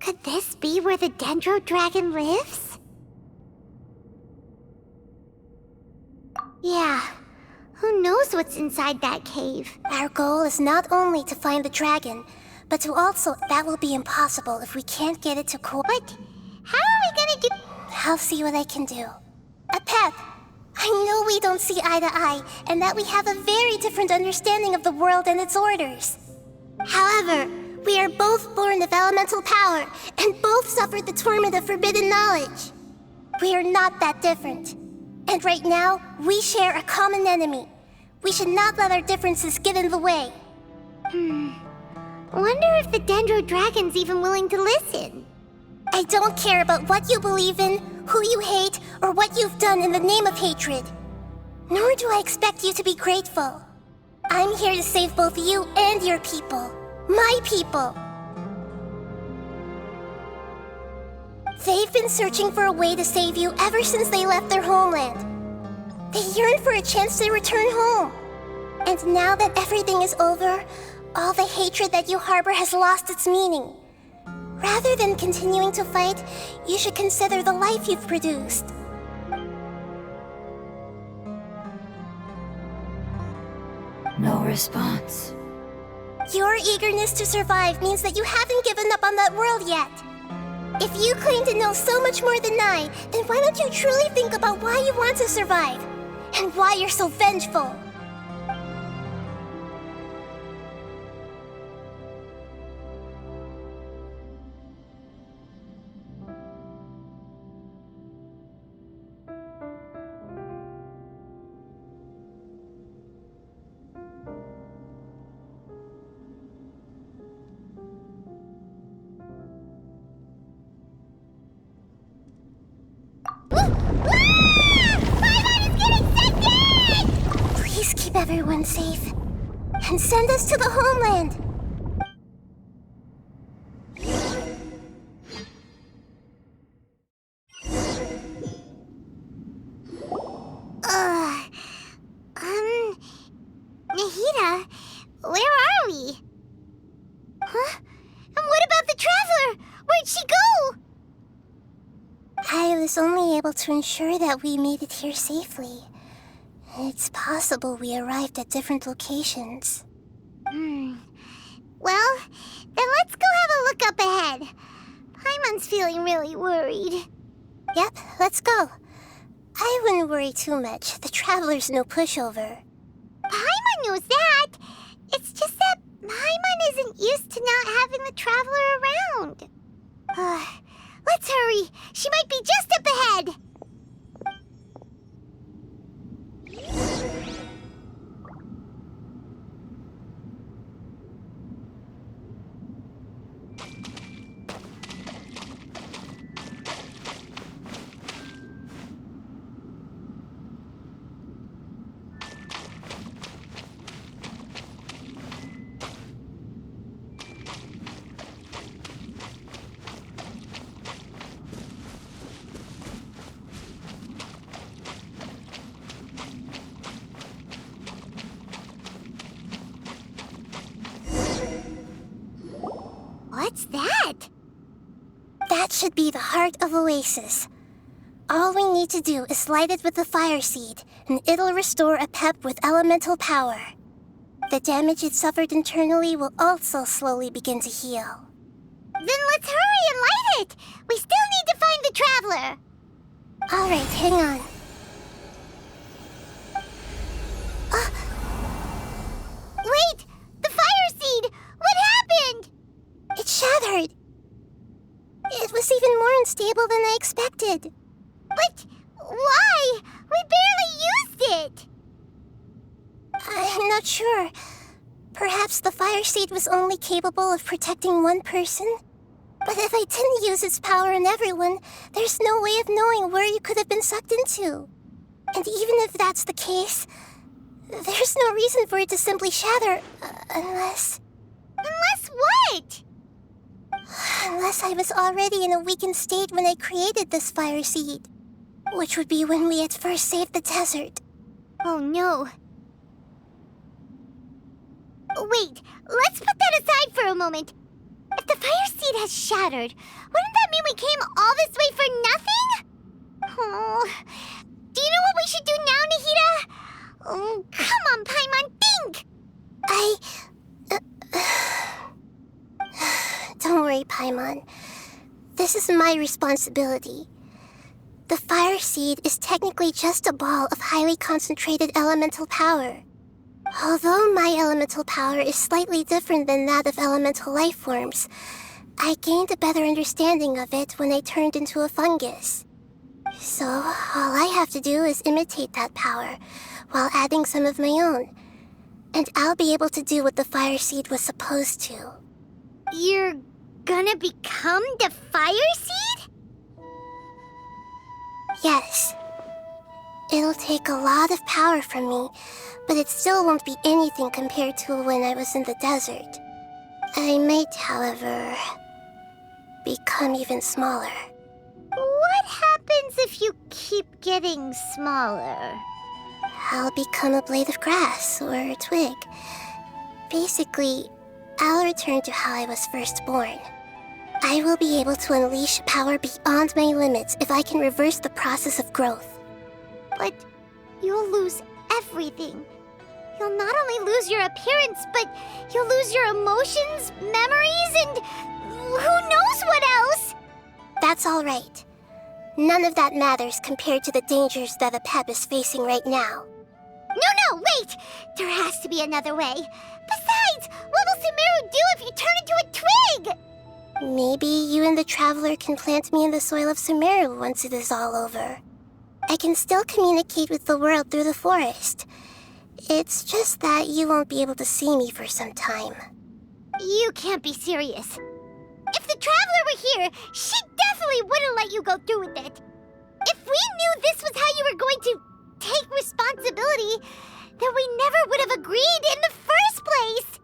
Could this be where the Dendro Dragon lives? Yeah. Who knows what's inside that cave? Our goal is not only to find the dragon, but to also... That will be impossible if we can't get it to But how are we gonna do... I'll see what I can do. Pep, I know we don't see eye to eye, and that we have a very different understanding of the world and its orders. However, we are both born of elemental power, and both suffered the torment of forbidden knowledge. We are not that different. And right now, we share a common enemy. We should not let our differences get in the way. Wonder if the Dendro Dragon's even willing to listen. I don't care about what you believe in, who you hate, or what you've done in the name of hatred. Nor do I expect you to be grateful. I'm here to save both you and your people. My people. They've been searching for a way to save you ever since they left their homeland. They yearn for a chance to return home. And now that everything is over, all the hatred that you harbor has lost its meaning. Rather than continuing to fight, you should consider the life you've produced. No response. Your eagerness to survive means that you haven't given up on that world yet. If you claim to know so much more than I, then why don't you truly think about why you want to survive? And why you're so vengeful? Please keep everyone safe. And send us to the homeland. Nahida, where are we? Huh? And what about the Traveler? Where'd she go? I was only able to ensure that we made it here safely. It's possible we arrived at different locations. Well, then let's go have a look up ahead. Paimon's feeling really worried. Yep, let's go. I wouldn't worry too much. The Traveler's no pushover. Paimon knows that. It's just that Paimon isn't used to not having the Traveler around. Let's hurry. She might be just up ahead. What's that? That should be the heart of Oasis. All we need to do is light it with the fire seed, and it'll restore a pep with elemental power. The damage it suffered internally will also slowly begin to heal. Then let's hurry and light it! We still need to find the Traveler! Alright, hang on. Wait! The fire seed! What happened? It shattered. It was even more unstable than I expected. But why? We barely used it! I'm not sure. Perhaps the fire seed was only capable of protecting one person? But if I didn't use its power on everyone, there's no way of knowing where you could have been sucked into. And even if that's the case, there's no reason for it to simply shatter, unless... Unless what? Unless I was already in a weakened state when I created this fire seed. Which would be when we at first saved the desert. Oh no. Wait, let's put that aside for a moment. If the fire seed has shattered, wouldn't that mean we came all this way for nothing? Oh, do you know what we should do now, Nahida? Oh, come on, Paimon, think! Don't worry, Paimon. This is my responsibility. The fire seed is technically just a ball of highly concentrated elemental power. Although my elemental power is slightly different than that of elemental life forms, I gained a better understanding of it when I turned into a fungus. So, all I have to do is imitate that power, while adding some of my own. And I'll be able to do what the fire seed was supposed to. You're gonna become the fire seed? Yes. It'll take a lot of power from me, but it still won't be anything compared to when I was in the desert. I might, however, become even smaller. What happens if you keep getting smaller? I'll become a blade of grass or a twig. Basically, I'll return to how I was first born. I will be able to unleash power beyond my limits if I can reverse the process of growth. But you'll lose everything. You'll not only lose your appearance, but you'll lose your emotions, memories, and who knows what else? That's all right. None of that matters compared to the dangers that Apep is facing right now. No, wait! There has to be another way. Besides, what will Sumeru do if you turn into a twig? Maybe you and the Traveler can plant me in the soil of Sumeru once it is all over. I can still communicate with the world through the forest. It's just that you won't be able to see me for some time. You can't be serious. If the Traveler were here, she definitely wouldn't let you go through with it. If we knew this was how you were going to take responsibility, then we never would have agreed in the first place.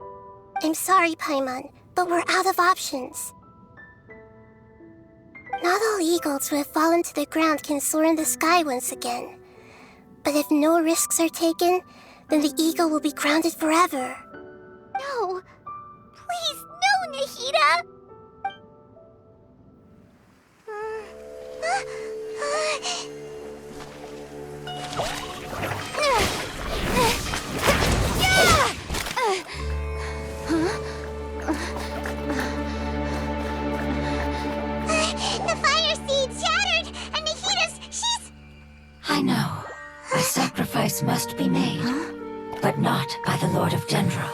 I'm sorry, Paimon, but we're out of options. Not all eagles who have fallen to the ground can soar in the sky once again. But if no risks are taken, then the eagle will be grounded forever. No. Please, no, Nahida! The fire seed shattered, and she's... I know. A sacrifice must be made, but not by the Lord of Dendro.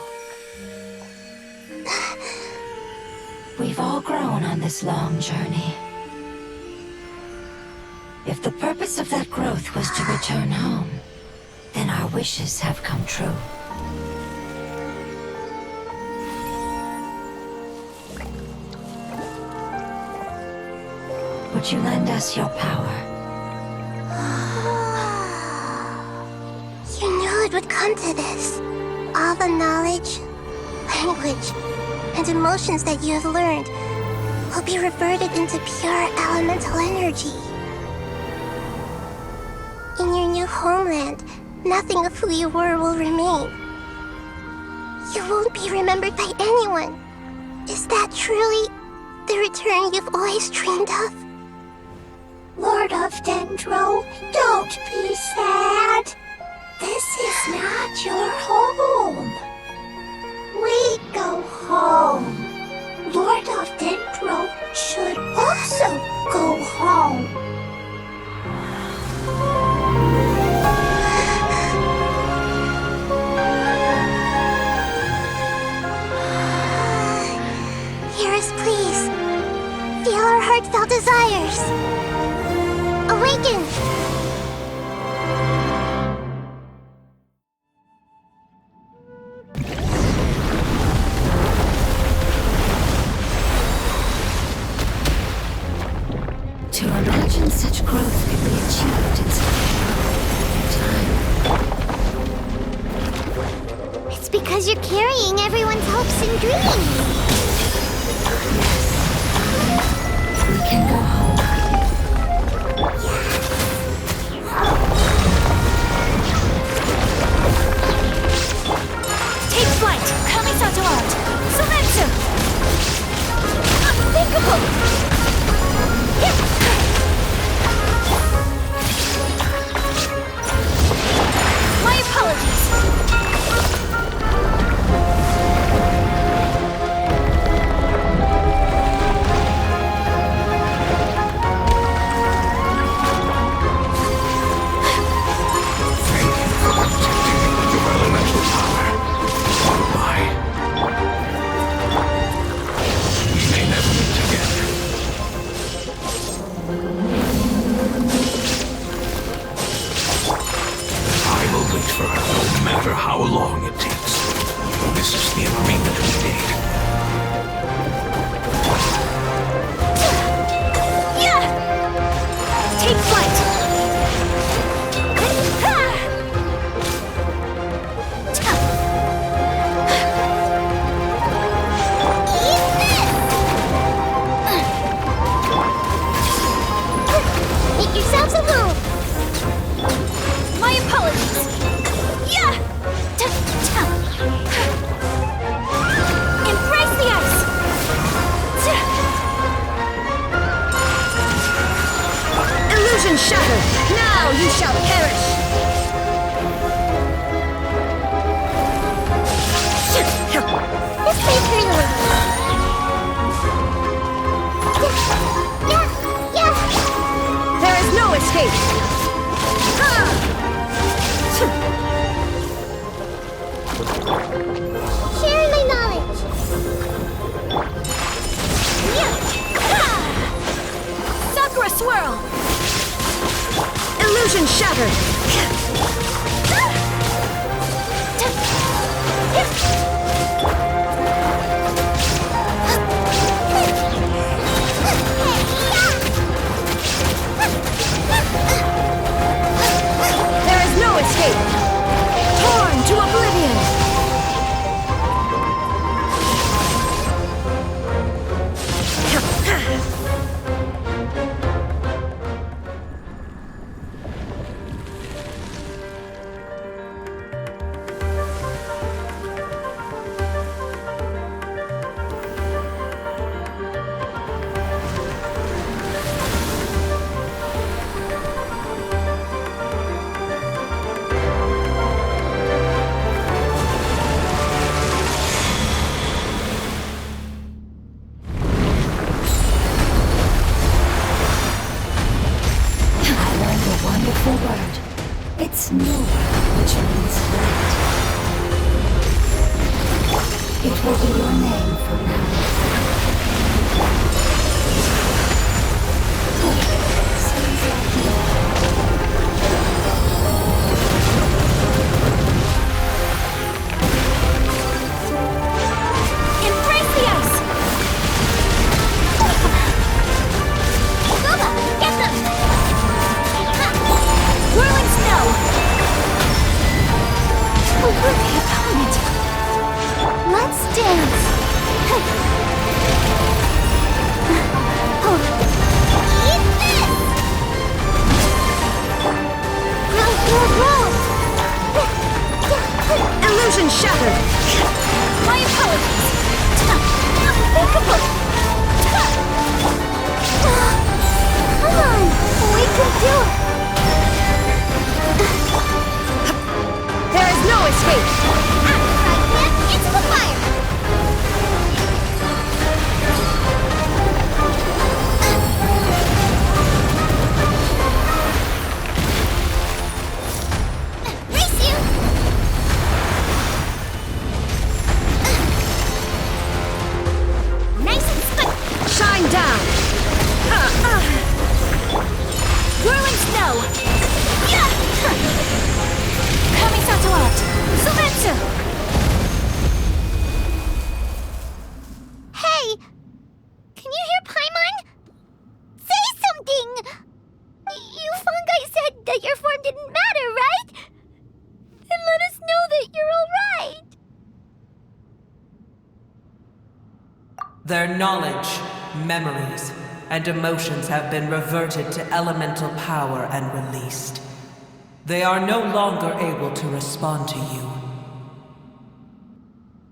We've all grown on this long journey. If the purpose of that growth was to return home, then our wishes have come true. Would you lend us your power? You knew it would come to this. All the knowledge, language, and emotions that you have learned will be reverted into pure elemental energy. In your new homeland, nothing of who you were will remain. You won't be remembered by anyone. Is that truly the return you've always dreamed of? Lord of Dendro, don't be sad. This is not your home. We go home. Lord of Dendro should also go home. Hear us, please. Feel our heartfelt desires. Awaken! To imagine such growth could be achieved in such a short time. It's because you're carrying everyone's hopes and dreams. We can go home. Take flight! Kami-sato out! Sometsu! Think shattered! Now you shall perish! This leads me to Yeah! There is no escape! Sharing my knowledge! Sakura swirl! Illusion shattered! There is no escape! Torn to oblivion! Wonderful word. It's new, which means light. It will be your name from now Let's dance! Eat this! Roll! illusion shattered! My apologies! Unthinkable! Come on! We can do it! There is no escape! Into the fire! Race you! Nice and quick! Shine down! Whirling snow! Yeah! Kamisato out! Sumetsu! Hey! Can you hear Paimon? Say something! You fungi said that your form didn't matter, right? Then let us know that you're alright! Their knowledge, memories, and emotions have been reverted to elemental power and released. They are no longer able to respond to you.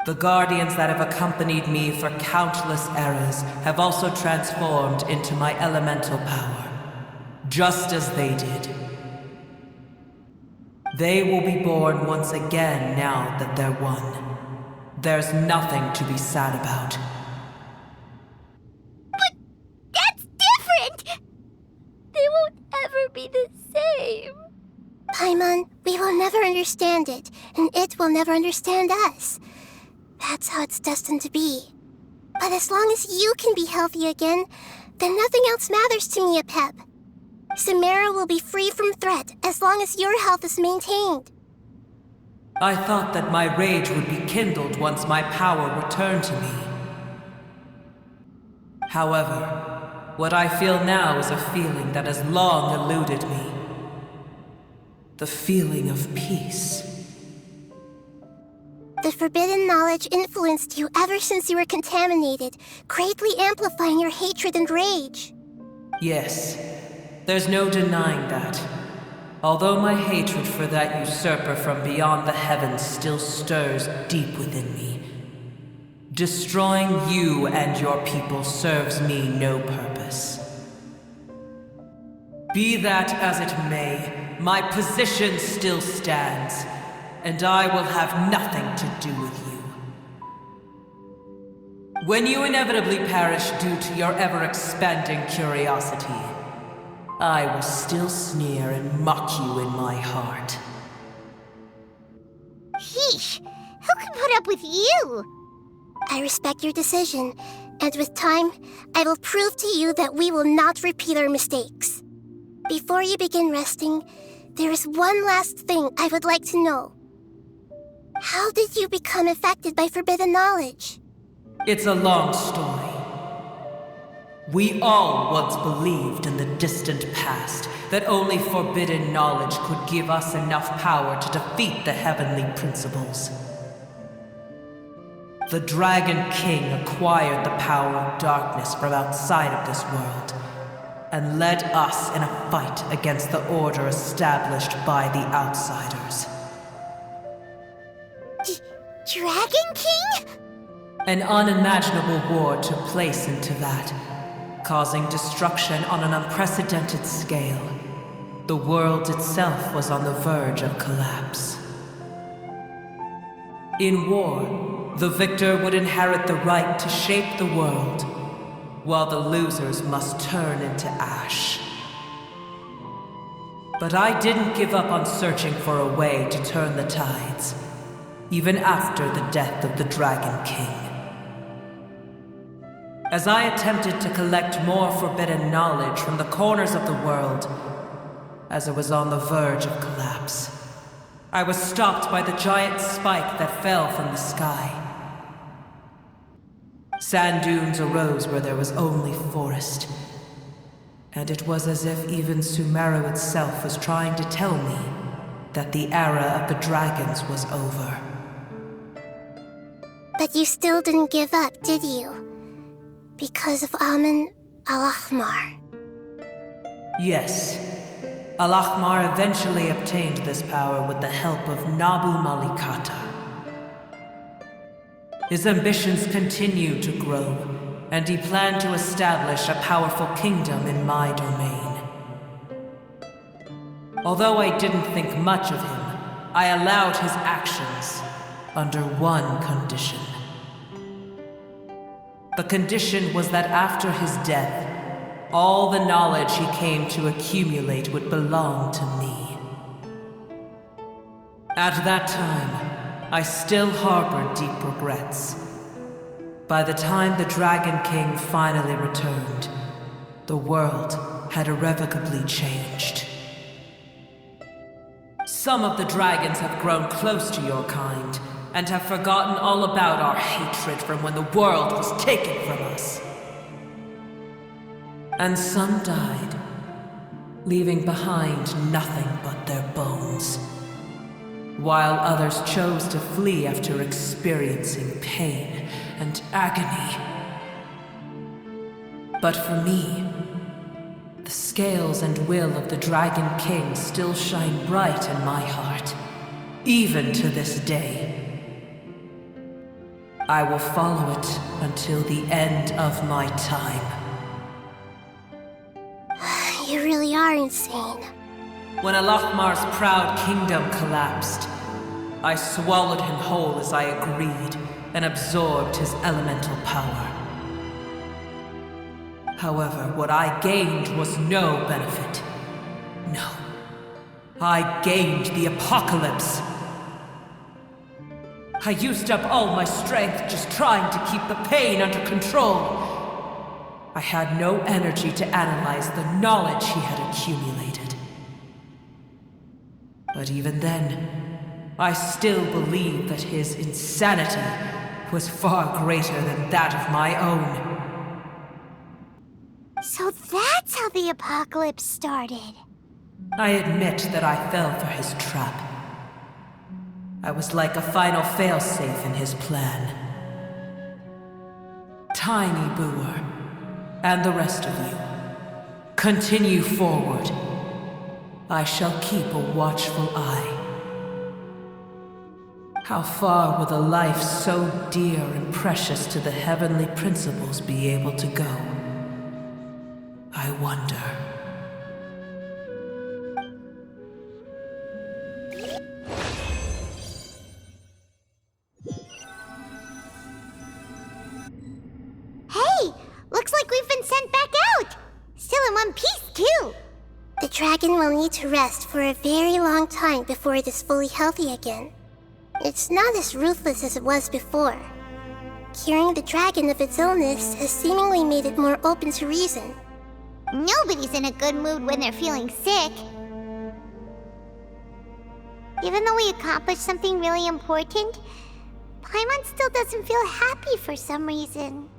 The guardians that have accompanied me for countless eras have also transformed into my elemental power, just as they did. They will be born once again now that they're one. There's nothing to be sad about. But that's different! They won't ever be the same. Paimon, we will never understand it, and it will never understand us. That's how it's destined to be. But as long as you can be healthy again, then nothing else matters to me, Apep. Samara will be free from threat as long as your health is maintained. I thought that my rage would be kindled once my power returned to me. However, what I feel now is a feeling that has long eluded me. The feeling of peace. The forbidden knowledge influenced you ever since you were contaminated, greatly amplifying your hatred and rage. Yes, there's no denying that. Although my hatred for that usurper from beyond the heavens still stirs deep within me. Destroying you and your people serves me no purpose. Be that as it may, my position still stands, and I will have nothing to do with you. When you inevitably perish due to your ever-expanding curiosity, I will still sneer and mock you in my heart. Yeesh, who can put up with you? I respect your decision, and with time, I will prove to you that we will not repeat our mistakes. Before you begin resting, there is one last thing I would like to know. How did you become affected by forbidden knowledge? It's a long story. We all once believed in the distant past that only forbidden knowledge could give us enough power to defeat the heavenly principles. The Dragon King acquired the power of darkness from outside of this world, and led us in a fight against the order established by the outsiders. Dragon King? An unimaginable war took place into that, causing destruction on an unprecedented scale. The world itself was on the verge of collapse. In war, the victor would inherit the right to shape the world, while the losers must turn into ash. But I didn't give up on searching for a way to turn the tides, even after the death of the Dragon King. As I attempted to collect more forbidden knowledge from the corners of the world, as it was on the verge of collapse, I was stopped by the giant spike that fell from the sky. Sand dunes arose where there was only forest, and it was as if even Sumeru itself was trying to tell me that the era of the dragons was over. But you still didn't give up, did you? Because of Amun Al-Ahmar. Yes. Al-Ahmar eventually obtained this power with the help of Nabu Malikata. His ambitions continued to grow, and he planned to establish a powerful kingdom in my domain. Although I didn't think much of him, I allowed his actions under one condition. The condition was that after his death, all the knowledge he came to accumulate would belong to me. At that time, I still harbored deep regrets. By the time the Dragon King finally returned, the world had irrevocably changed. Some of the dragons have grown close to your kind, and have forgotten all about our hatred from when the world was taken from us. And some died, leaving behind nothing but their bones, while others chose to flee after experiencing pain and agony. But for me, the scales and will of the Dragon King still shine bright in my heart, even to this day. I will follow it until the end of my time. You really are insane. When Al-Ahmar's proud kingdom collapsed, I swallowed him whole as I agreed and absorbed his elemental power. However, what I gained was no benefit. No. I gained the apocalypse. I used up all my strength just trying to keep the pain under control. I had no energy to analyze the knowledge he had accumulated. But even then, I still believed that his insanity was far greater than that of my own. So that's how the apocalypse started. I admit that I fell for his trap. I was like a final failsafe in his plan. Tiny Booer, and the rest of you, continue forward. I shall keep a watchful eye. How far will a life so dear and precious to the heavenly principles be able to go? I wonder. dragon will need to rest for a very long time before it is fully healthy again. It's not as ruthless as it was before. Curing the dragon of its illness has seemingly made it more open to reason. Nobody's in a good mood when they're feeling sick. Even though we accomplished something really important, Paimon still doesn't feel happy for some reason.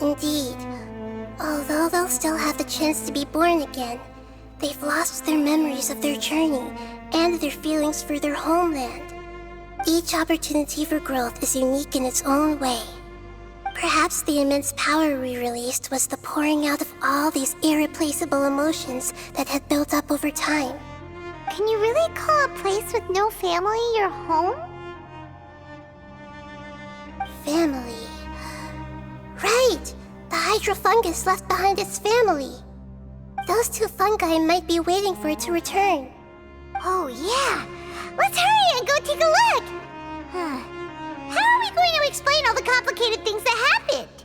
Indeed. Although they'll still have the chance to be born again, they've lost their memories of their journey and their feelings for their homeland. Each opportunity for growth is unique in its own way. Perhaps the immense power we released was the pouring out of all these irreplaceable emotions that had built up over time. Can you really call a place with no family your home? Family. Right! The hydrofungus left behind its family. Those two fungi might be waiting for it to return. Oh yeah! Let's hurry and go take a look! How are we going to explain all the complicated things that happened?